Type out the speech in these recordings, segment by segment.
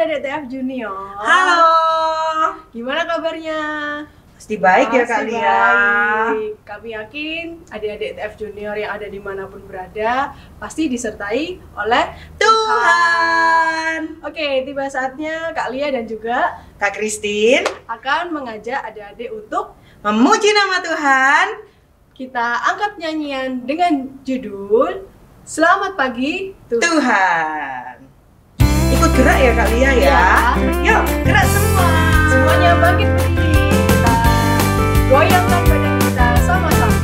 adik-adik TF Junior. Halo. Gimana kabarnya? Pasti baik ya Kak Lia. Baik. Kami yakin adik-adik TF Junior yang ada dimanapun berada pasti disertai oleh Tuhan. Oke, tiba saatnya Kak Lia dan juga Kak Christine akan mengajak adik-adik untuk memuji nama Tuhan. kita angkat nyanyian dengan judul Selamat Pagi Tuhan. Ikut gerak ya Kak Lia ya. Ya. Yuk, gerak semua. Semuanya bangkit berdiri, kita goyangkan badan kita sama-sama.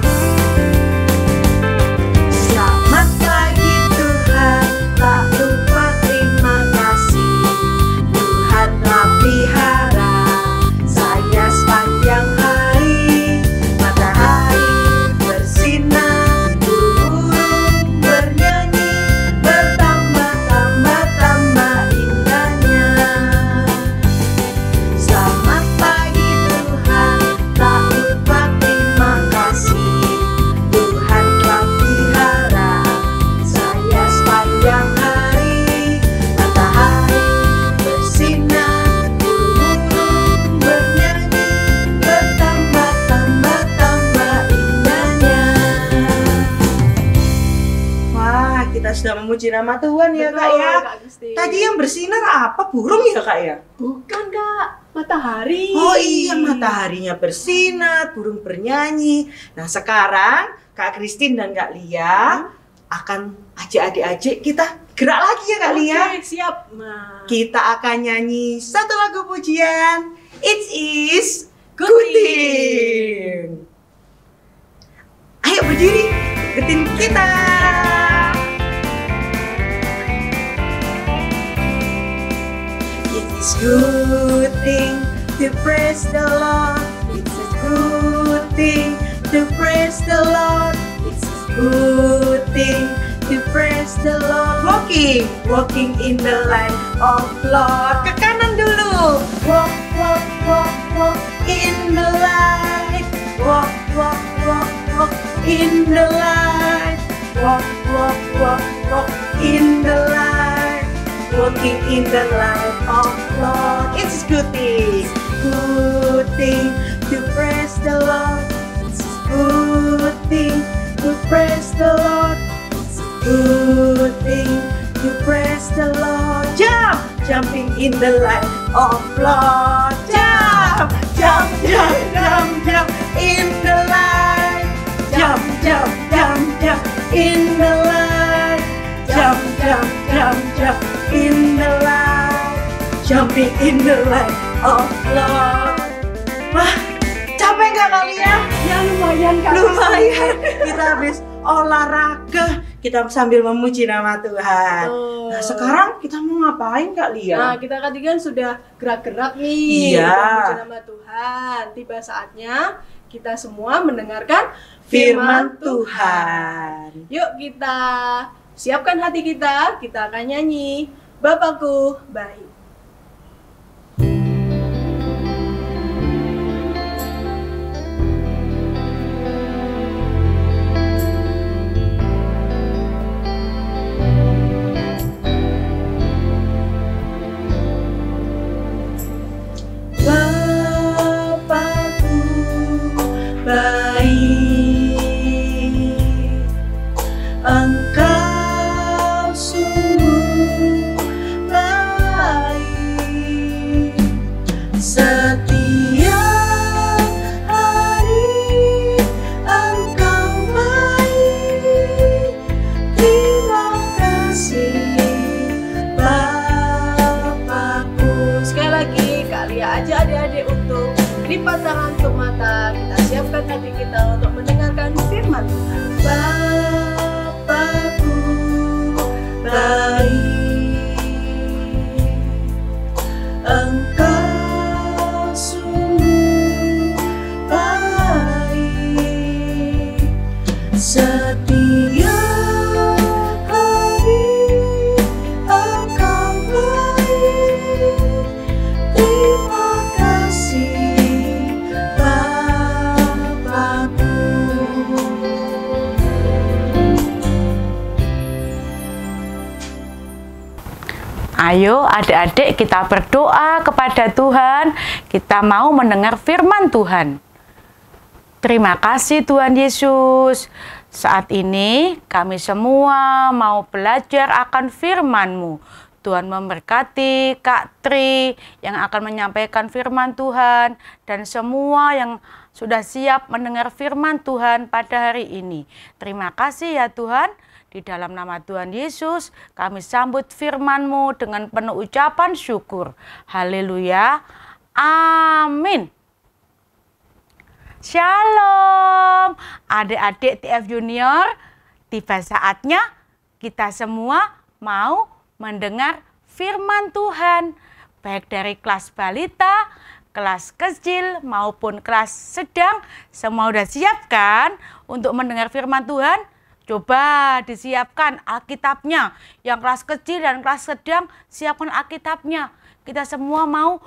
Selamat pagi Tuhan, tak lupa terima kasih. Tuhan telah pelihara saya sepanjang hari. Matahari bersinar, burung bernyanyi, bertambah-tambah indahnya. Selamat pagi Tuhan, tak lupa terima kasih. Tuhan telah pelihara saya sepanjang hari. Matahari bersinar, burung bernyanyi, bertambah-tambah indahnya. Wah, kita sudah memuji nama Tuhan ya Kak ya. Kak Gusti. Tadi yang bersinar apa? Burung ya Kak ya? Bukan Kak, matahari. Oh iya, mataharinya bersinar, burung bernyanyi. Nah sekarang Kak Christine dan Kak Lia akan ajak adik-adik kita gerak lagi ya Kak Lia. Oke, siap. Nah, Kita akan nyanyi satu lagu pujian. It is Good Good Thing. Ayo berdiri, ikutin kita. It is good thing to praise the Lord. It's a good thing to praise the Lord. It's a good thing to praise the Lord. Walking in the light of Lord. Ke kanan dulu. Walk in the light. Walk in the light. Walk in the light. Walking in the light of Lord. It's a good thing to praise the Lord. It's a good thing to praise the Lord. It's a good thing to praise the Lord. Jumping in the light of Lord. Jump in the light. Jump in the light. Jump in the light. Jumping in the light of Lord. Wah, capek nggak kalian? ya lumayan Kak. Lumayan. Kita habis olahraga, kita sambil memuji nama Tuhan. Betul. Nah, sekarang kita mau ngapain Kak Lia? Nah, kita tadi kan sudah gerak-gerak nih. Iya. Memuji nama Tuhan. Tiba saatnya kita semua mendengarkan Firman Tuhan. Yuk kita siapkan hati kita akan nyanyi Bapakku Baik. Bapakku baik, Engkau sungguh baik. Ayo adik-adik kita berdoa kepada Tuhan, kita mau mendengar firman Tuhan. Terima kasih Tuhan Yesus. Saat ini kami semua mau belajar akan firman-Mu. Tuhan memberkati Kak Tri yang akan menyampaikan firman Tuhan dan semua yang sudah siap mendengar firman Tuhan pada hari ini. Terima kasih ya Tuhan. Di dalam nama Tuhan Yesus, kami sambut firman-Mu dengan penuh ucapan syukur. Haleluya. Amin. Shalom. Adik-adik TF Junior, tiba saatnya kita semua mau mendengar firman Tuhan. Baik dari kelas balita, kelas kecil maupun kelas sedang, semua sudah siap kan untuk mendengar firman Tuhan? Coba disiapkan Alkitabnya. Yang kelas kecil dan kelas sedang, siapkan Alkitabnya. Kita semua mau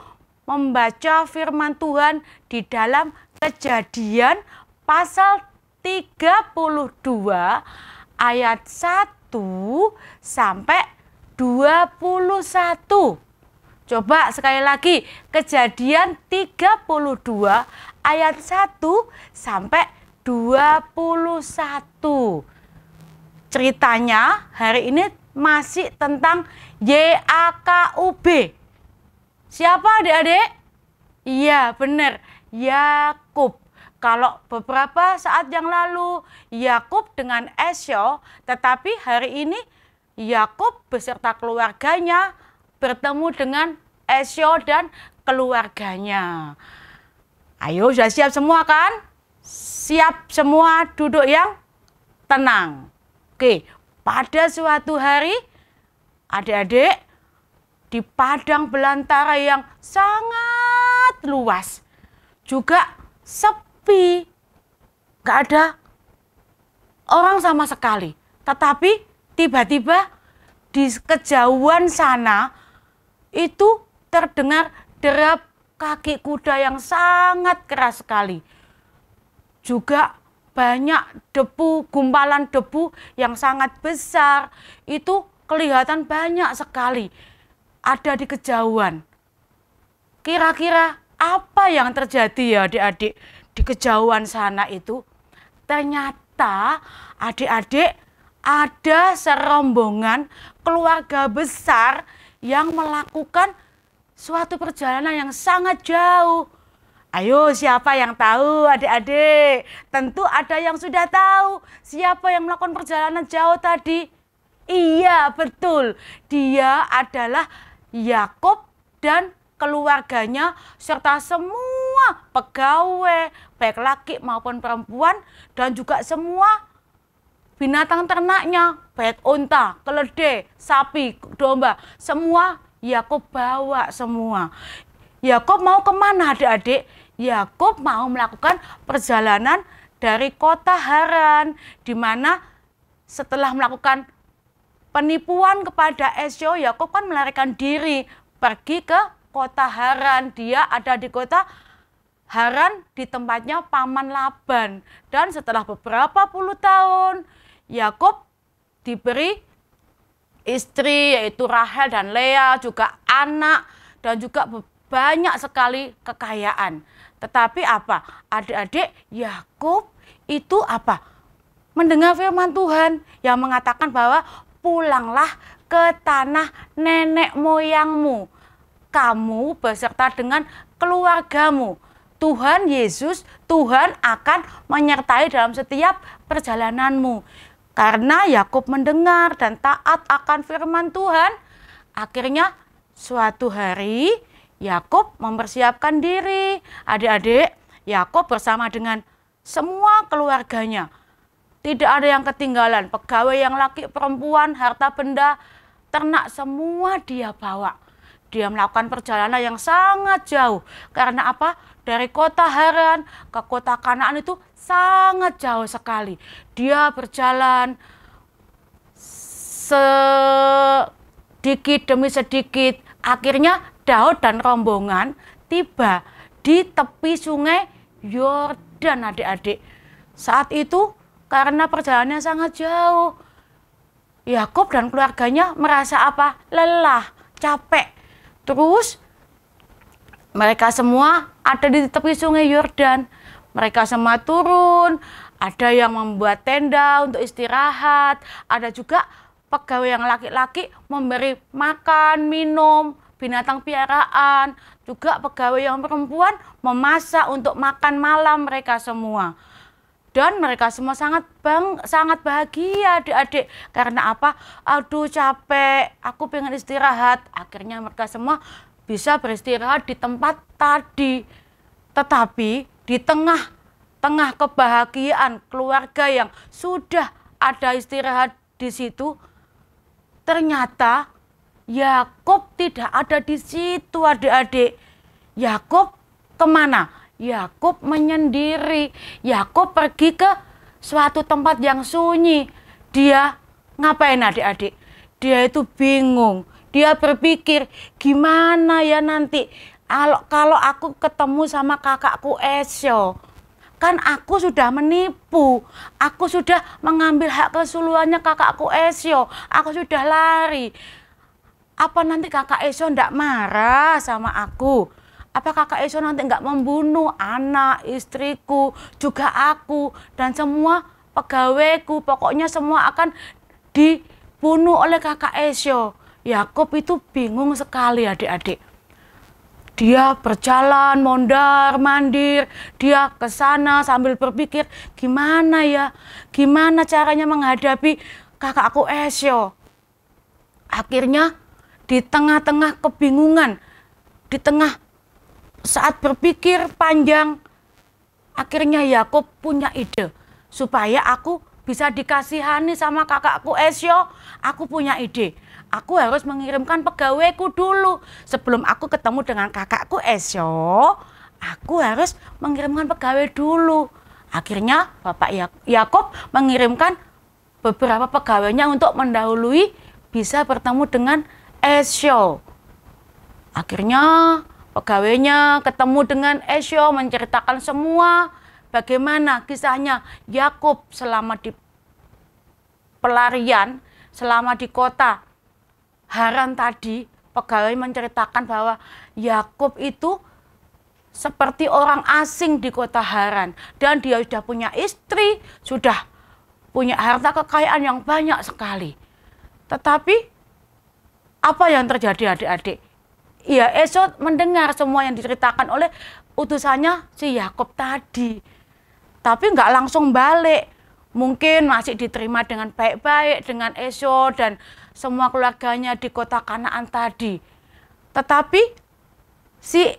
membaca firman Tuhan di dalam Kejadian pasal 32 ayat 1 sampai 21. Coba sekali lagi, Kejadian 32 ayat 1 sampai 21. Ceritanya hari ini masih tentang YAKUB. Siapa adik-adik? Iya benar, Yakub. Kalau beberapa saat yang lalu Yakub dengan Esau, tetapi hari ini Yakub beserta keluarganya bertemu dengan Esau dan keluarganya. Ayo, sudah siap semua kan? Siap semua duduk yang tenang. Oke, pada suatu hari adik-adik di padang belantara yang sangat luas, juga sepi, gak ada orang sama sekali. Tetapi tiba-tiba di kejauhan sana itu terdengar derap kaki kuda yang sangat keras sekali. Juga banyak debu, gumpalan debu yang sangat besar. Itu kelihatan banyak sekali ada di kejauhan. Kira-kira apa yang terjadi ya adik-adik di kejauhan sana itu? Ternyata adik-adik ada serombongan keluarga besar yang melakukan suatu perjalanan yang sangat jauh. Ayo, siapa yang tahu adik-adik? Tentu ada yang sudah tahu siapa yang melakukan perjalanan jauh tadi. Iya, betul. Dia adalah Yakub dan keluarganya serta semua pegawai, baik laki maupun perempuan, dan juga semua binatang ternaknya, baik unta, keledai, sapi, domba, semua Yakub bawa semua. Yakub mau kemana adik-adik? Yakub mau melakukan perjalanan dari kota Haran, di mana setelah melakukan penipuan kepada Esau, Yakub kan melarikan diri pergi ke kota Haran. Dia ada di kota Haran di tempatnya paman Laban. Dan setelah beberapa puluh tahun, Yakub diberi istri yaitu Rahel dan Lea, juga anak dan juga banyak sekali kekayaan. Tetapi apa? Adik-adik, Yakub itu apa? Mendengar firman Tuhan yang mengatakan bahwa pulanglah ke tanah nenek moyangmu, kamu beserta dengan keluargamu. Tuhan Yesus, Tuhan akan menyertai dalam setiap perjalananmu. Karena Yakub mendengar dan taat akan firman Tuhan, akhirnya suatu hari Yakub mempersiapkan diri. Adik-adik, Yakub bersama dengan semua keluarganya. Tidak ada yang ketinggalan, pegawai yang laki, perempuan, harta benda, ternak, semua dia bawa. Dia melakukan perjalanan yang sangat jauh. Karena apa? Dari kota Haran ke kota Kanaan itu sangat jauh sekali. Dia berjalan sedikit demi sedikit. Akhirnya Daud dan rombongan tiba di tepi sungai Yordan adik-adik. Saat itu karena perjalanannya sangat jauh, Yakub dan keluarganya merasa apa? Lelah, capek. Terus mereka semua ada di tepi sungai Yordan. Mereka semua turun, ada yang membuat tenda untuk istirahat, ada juga pegawai yang laki-laki memberi makan, minum, binatang piaraan, juga pegawai yang perempuan memasak untuk makan malam mereka semua. Dan mereka semua sangat bahagia adik-adik. Karena apa? Aduh capek, aku pengen istirahat. Akhirnya mereka semua bisa beristirahat di tempat tadi. Tetapi di tengah kebahagiaan keluarga yang sudah ada istirahat di situ, ternyata Yakub tidak ada di situ adik-adik. Yakub kemana? Yakub menyendiri. Yakub pergi ke suatu tempat yang sunyi. Dia ngapain adik-adik? Dia itu bingung. Dia berpikir, gimana ya nanti kalau aku ketemu sama kakakku Esau. Kan aku sudah menipu. Aku sudah mengambil hak keseluruhannya kakakku Esau. Aku sudah lari. Apa nanti kakak Esau ndak marah sama aku? Apa kakak Esau nanti nggak membunuh anak, istriku, juga aku, dan semua pegawaiku? Pokoknya semua akan dibunuh oleh kakak Esau. Yakub itu bingung sekali adik-adik. Dia berjalan mondar-mandir, dia ke sana sambil berpikir, gimana ya? Gimana caranya menghadapi kakakku Esau? Akhirnya di tengah-tengah kebingungan, di tengah saat berpikir panjang, akhirnya Yakub punya ide. Supaya aku bisa dikasihani sama kakakku Esau, aku punya ide. Aku harus mengirimkan pegawaiku dulu. Sebelum aku ketemu dengan kakakku Esau, aku harus mengirimkan pegawai dulu. Akhirnya Bapak Yakub mengirimkan beberapa pegawainya untuk mendahului bisa bertemu dengan Esau. Akhirnya pegawainya ketemu dengan Esau, menceritakan semua bagaimana kisahnya Yakub selama di pelarian, selama di kota Haran tadi. Pegawai menceritakan bahwa Yakub itu seperti orang asing di kota Haran. Dan dia sudah punya istri, sudah punya harta kekayaan yang banyak sekali. Tetapi apa yang terjadi adik-adik? Ya, Esau mendengar semua yang diceritakan oleh utusannya si Yakub tadi. Tapi nggak langsung balik. Mungkin masih diterima dengan baik-baik dengan Esau dan semua keluarganya di kota Kanaan tadi. Tetapi si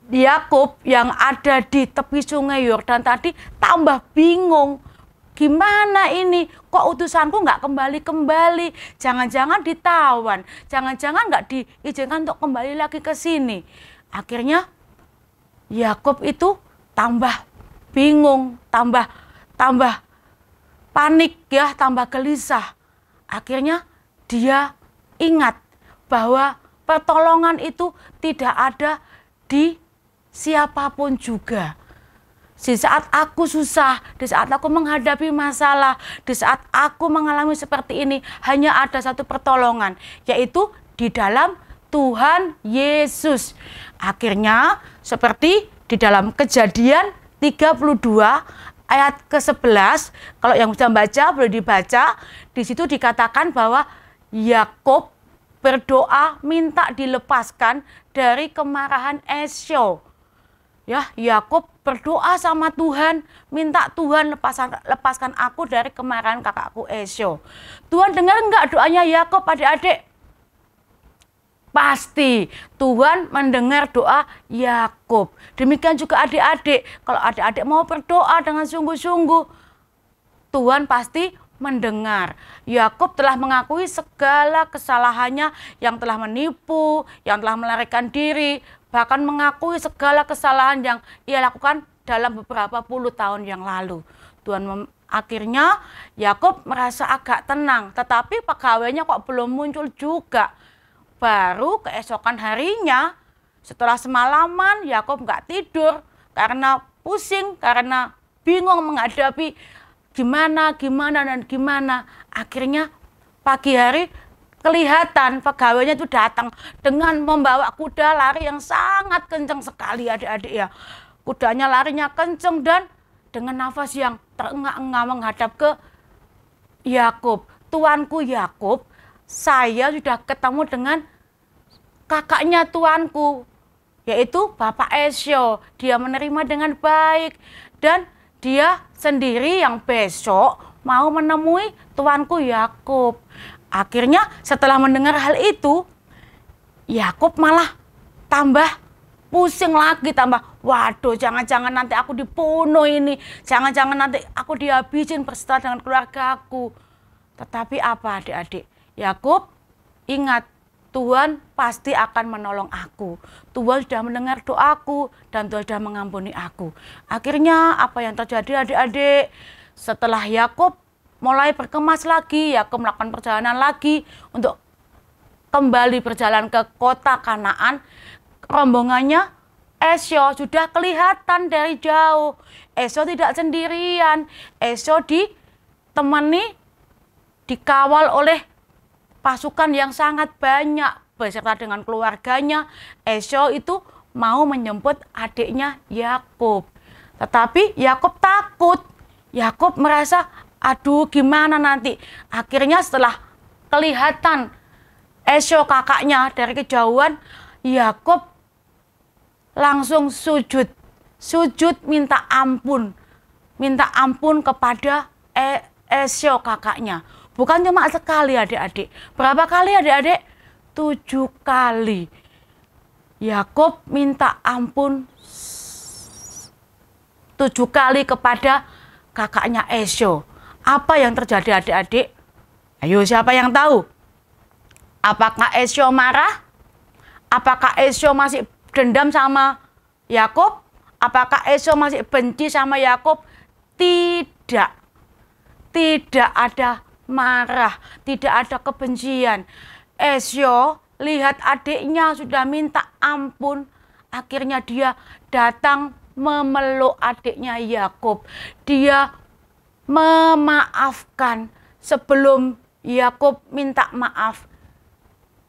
Yakub yang ada di tepi sungai Yordan tadi tambah bingung. Gimana ini? Kok utusanku nggak kembali-kembali? Jangan-jangan ditawan. Jangan-jangan nggak diizinkan untuk kembali lagi ke sini. Akhirnya Yakub itu tambah bingung, tambah panik ya, tambah gelisah. Akhirnya dia ingat bahwa pertolongan itu tidak ada di siapapun juga. Di saat aku susah, di saat aku menghadapi masalah, di saat aku mengalami seperti ini, hanya ada satu pertolongan, yaitu di dalam Tuhan Yesus. Akhirnya seperti di dalam Kejadian 32 ayat ke-11, kalau yang sudah baca boleh dibaca, di situ dikatakan bahwa Yakub berdoa minta dilepaskan dari kemarahan Esau. Ya, Yakub berdoa sama Tuhan, minta Tuhan lepaskan aku dari kemarahan kakakku Esau. Tuhan dengar enggak doanya Yakub adik-adik? Pasti Tuhan mendengar doa Yakub. Demikian juga adik-adik, kalau adik-adik mau berdoa dengan sungguh-sungguh, Tuhan pasti mendengar. Yakub telah mengakui segala kesalahannya yang telah menipu, yang telah melarikan diri, bahkan mengakui segala kesalahan yang ia lakukan dalam beberapa puluh tahun yang lalu. Akhirnya Yakub merasa agak tenang, tetapi pegawainya kok belum muncul juga. Baru keesokan harinya, setelah semalaman Yakub nggak tidur karena pusing, karena bingung menghadapi gimana. Akhirnya pagi hari kelihatan pegawainya itu datang dengan membawa kuda lari yang sangat kencang sekali adik-adik ya. Kudanya larinya kencang dan dengan nafas yang terengah-engah menghadap ke Yakub. Tuanku Yakub, saya sudah ketemu dengan kakaknya tuanku, yaitu Bapak Esau. Dia menerima dengan baik dan dia sendiri yang besok mau menemui tuanku Yakub. Akhirnya setelah mendengar hal itu, Yakub malah tambah pusing lagi, tambah, waduh, jangan-jangan nanti aku dibunuh ini, jangan-jangan nanti aku dihabisin berserta dengan keluarga aku. Tetapi apa adik-adik? Yakub ingat, Tuhan pasti akan menolong aku. Tuhan sudah mendengar doaku dan Tuhan sudah mengampuni aku. Akhirnya apa yang terjadi adik-adik? Setelah Yakub mulai berkemas lagi, Yakub melakukan perjalanan lagi untuk kembali berjalan ke kota Kanaan. Rombongannya Esau sudah kelihatan dari jauh. Esau tidak sendirian. Esau ditemani, dikawal oleh pasukan yang sangat banyak beserta dengan keluarganya. Esau itu mau menjemput adiknya Yakub. Tetapi Yakub takut. Yakub merasa, aduh gimana nanti. Akhirnya setelah kelihatan Esau kakaknya dari kejauhan, Yakub langsung sujud minta ampun kepada Esau kakaknya. Bukan cuma sekali adik-adik. Berapa kali adik-adik? 7 kali. Yakub minta ampun 7 kali kepada kakaknya Esau. Apa yang terjadi adik-adik? Ayo, siapa yang tahu? Apakah Esau marah? Apakah Esau masih dendam sama Yakub? Apakah Esau masih benci sama Yakub? Tidak. Tidak ada marah, tidak ada kebencian. Esau lihat adiknya sudah minta ampun, akhirnya dia datang memeluk adiknya Yakub. Dia memaafkan sebelum Yakub minta maaf.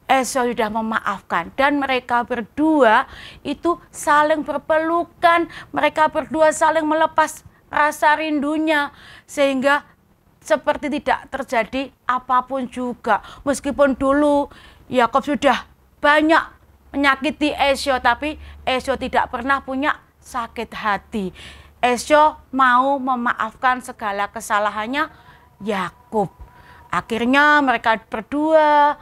Esau sudah memaafkan dan mereka berdua itu saling berpelukan, mereka berdua saling melepas rasa rindunya sehingga seperti tidak terjadi apapun juga. Meskipun dulu Yakub sudah banyak menyakiti Esau, tapi Esau tidak pernah punya sakit hati. Esau mau memaafkan segala kesalahannya Yakub. Akhirnya mereka berdua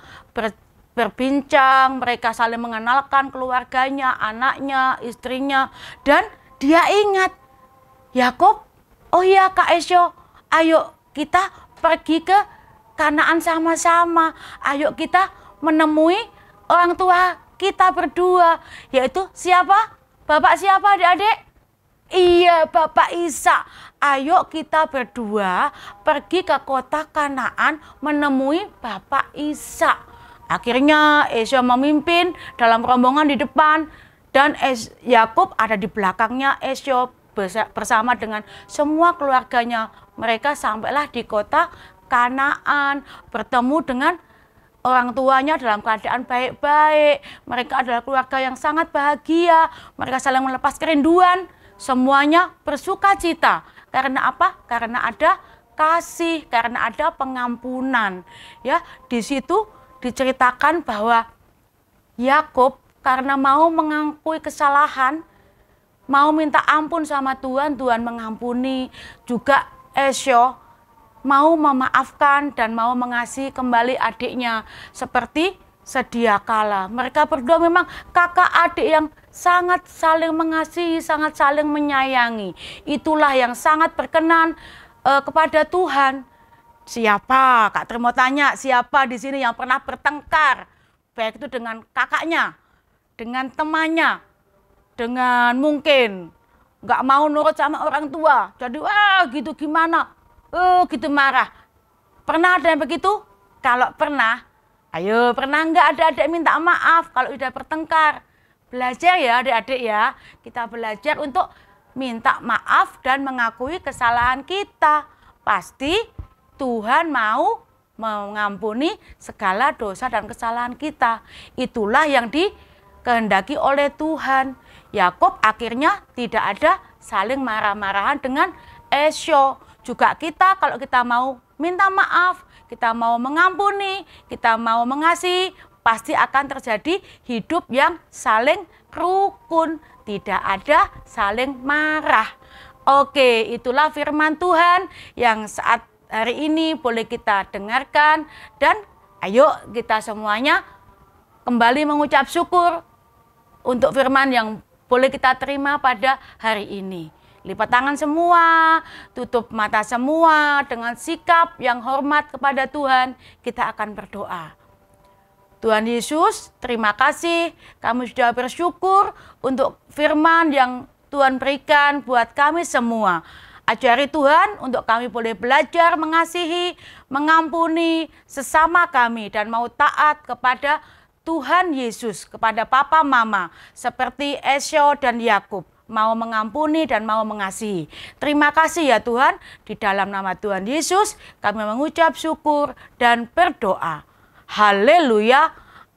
berbincang, mereka saling mengenalkan keluarganya, anaknya, istrinya, dan dia ingat, Yakub, oh iya Kak Esau, ayo kita pergi ke Kanaan sama-sama, ayo kita menemui orang tua kita berdua, yaitu siapa? Bapak siapa adik-adik? Iya, Bapak Ishak. Ayo kita berdua pergi ke kota Kanaan menemui Bapak Ishak. Akhirnya Esau memimpin dalam rombongan di depan dan Yakub ada di belakangnya Esau bersama dengan semua keluarganya. Mereka sampailah di kota Kanaan, bertemu dengan orang tuanya dalam keadaan baik-baik. Mereka adalah keluarga yang sangat bahagia. Mereka saling melepas kerinduan. Semuanya bersuka cita. Karena apa? Karena ada kasih, karena ada pengampunan. Ya, di situ diceritakan bahwa Yakub karena mau mengakui kesalahan, mau minta ampun sama Tuhan, Tuhan mengampuni. Juga Esau mau memaafkan dan mau mengasihi kembali adiknya seperti sedia kala. Mereka berdua memang kakak adik yang sangat saling mengasihi, sangat saling menyayangi. Itulah yang sangat berkenan kepada Tuhan. Siapa? Kak Tri mau tanya, siapa di sini yang pernah bertengkar? Baik itu dengan kakaknya, dengan temannya, dengan mungkin nggak mau nurut sama orang tua. Jadi wah gitu gimana? Gitu marah. Pernah ada yang begitu? Kalau pernah, ayo pernah nggak ada adik minta maaf kalau sudah bertengkar? Belajar ya adik-adik ya. Kita belajar untuk minta maaf dan mengakui kesalahan kita. Pasti Tuhan mau mengampuni segala dosa dan kesalahan kita. Itulah yang dikehendaki oleh Tuhan. Yakub akhirnya tidak ada saling marah-marahan dengan Esau. Juga kita kalau kita mau minta maaf, kita mau mengampuni, kita mau mengasihi, pasti akan terjadi hidup yang saling rukun, tidak ada saling marah. Oke, itulah firman Tuhan yang saat hari ini boleh kita dengarkan, dan ayo kita semuanya kembali mengucap syukur untuk firman yang boleh kita terima pada hari ini. Lipat tangan semua, tutup mata semua, dengan sikap yang hormat kepada Tuhan, kita akan berdoa. Tuhan Yesus, terima kasih kami sudah bersyukur untuk firman yang Tuhan berikan buat kami semua. Ajari Tuhan untuk kami boleh belajar mengasihi, mengampuni sesama kami, dan mau taat kepada Tuhan Yesus, kepada Papa Mama, seperti Esau dan Yakub, mau mengampuni dan mau mengasihi. Terima kasih ya Tuhan, di dalam nama Tuhan Yesus kami mengucap syukur dan berdoa. Haleluya,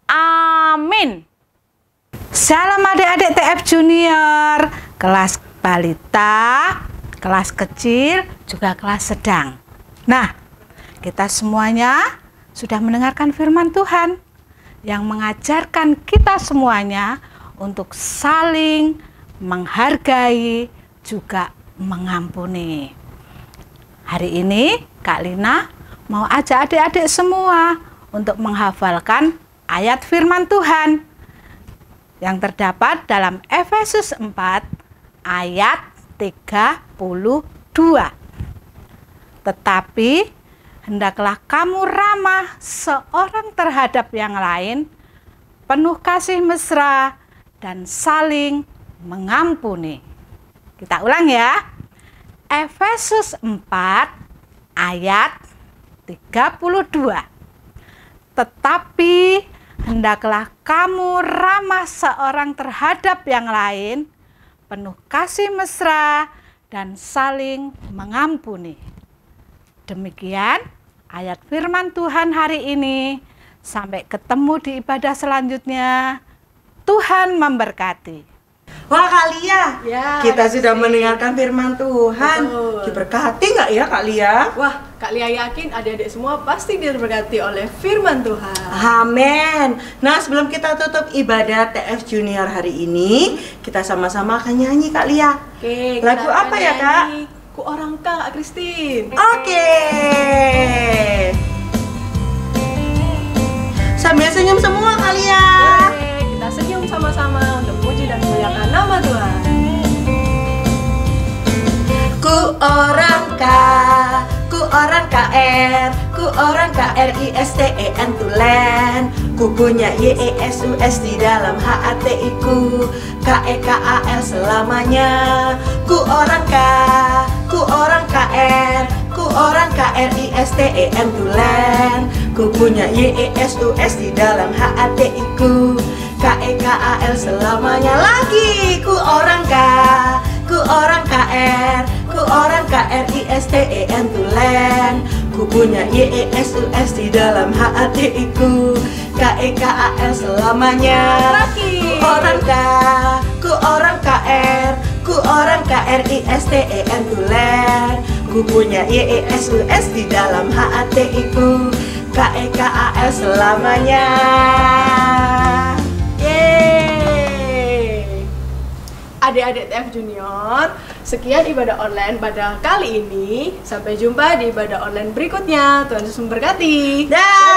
amin. Salam adik-adik TF Junior, kelas balita, kelas kecil, juga kelas sedang. Nah, kita semuanya sudah mendengarkan firman Tuhan yang mengajarkan kita semuanya untuk saling menghargai, juga mengampuni. Hari ini Kak Lina mau ajak adik-adik semua untuk menghafalkan ayat firman Tuhan yang terdapat dalam Efesus 4 ayat 32. Tetapi hendaklah kamu ramah seorang terhadap yang lain, penuh kasih mesra dan saling mengampuni. Kita ulang ya. Efesus 4 ayat 32. Tetapi hendaklah kamu ramah seorang terhadap yang lain, penuh kasih mesra dan saling mengampuni. Demikian ayat firman Tuhan hari ini. Sampai ketemu di ibadah selanjutnya. Tuhan memberkati. Wah Kak Lia, Ya, kita sudah kasih. mendengarkan firman Tuhan. Betul. Diberkati nggak ya Kak Lia? Wah, Kak Lia yakin adik-adik semua pasti diberkati oleh firman Tuhan. Amin. Nah, sebelum kita tutup ibadah TF Junior hari ini, kita sama-sama akan nyanyi Kak Lia. Oke, Lagu kita apa akan ya, Kak? nyanyi Ku Orang Kak Christine. Oke. Sambil senyum semua Kak Lia. Boleh, kita senyum sama-sama untuk memuji dan memuliakan nama Tuhan. Ku orang K, ku orang KR, ku orang KRISTEN Tulen. Ku punya YESUS di dalam HATI ku, KEKAL selamanya. Ku orang K, ku orang KR, ku orang KRISTEN Tulen. Ku punya YESUS di dalam HATI ku, KEKAL selamanya. Lagi ku orang K, ku orang KR, ku orang KRISTEN Tulen. Ku punya YESUS di dalam HATI ku, KEKAL selamanya. Lagi. Ku orang K, ku orang KR, ku orang KRISTEN Tulen. Ku punya YESUS di dalam HATI ku, KEKAL selamanya. Yeay. Adik-adik TF Junior, sekian ibadah online pada kali ini. Sampai jumpa di ibadah online berikutnya. Tuhan Yesus memberkati. Dah.